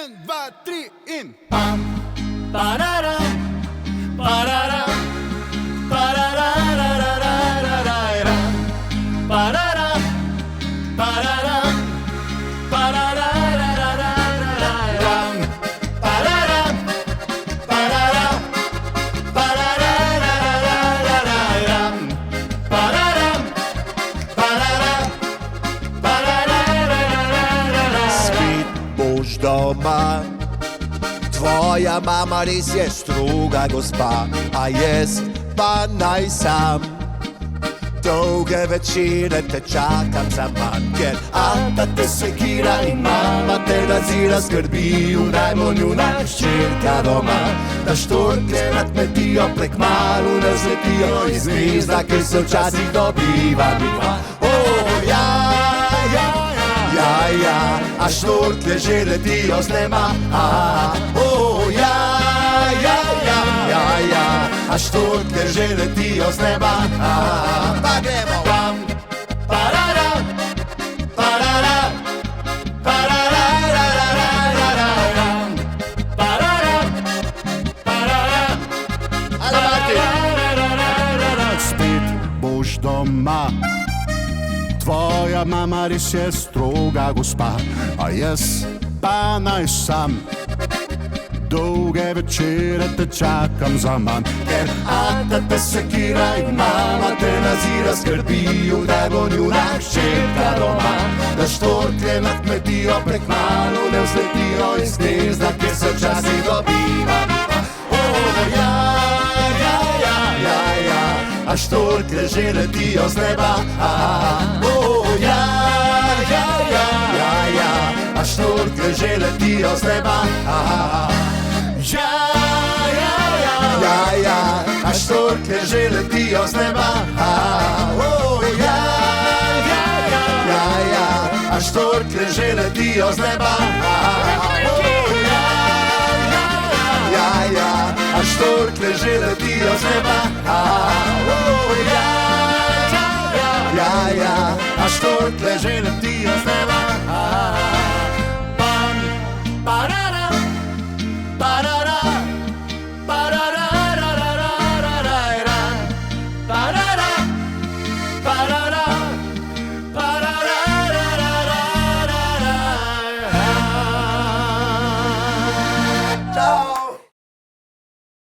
En, dva, tri in Pam, pararam, pararam, parararararararam, pararam, pararam, parararararararam, pararam, pararam, parararararararam, pararam, pararam, parararararararam. Spet boš doma, tvoja mama res je stroga gospa, a jaz pa naj sam. Dolge večere te čakam zaman, ker ata te sekira in mama te nadzira, skrbijo naj bo njuna hčerka doma. Da štorklje nad kmetijo prekmalu ne zletijo iz gnezda, ker se včasih dobiva midva. A štorklje že letijo z neba, a štorklje že letijo z neba, pa gremo. Pam, pararam, pararam, parararararararam, pararam, pararam, pararararararam. spet boš doma. Tvoja mama res je stroga gospa, a jaz pa naj sam. Dolge večere te čakam zaman, Ker ata te sekira in mama te nazira, skrbijo, da bo njuna hčerka doma. Da štorklje nad kmetijo prekmalu ne vzletijo iz gnezda, kjer se včasih dobiva. A štorklje že letijo z neba, a štorklje že letijo z neba, a štorklje že letijo z neba, a štorklje že letijo z neba, a štorklje že letijo z neba, a štorklje že letijo z neba.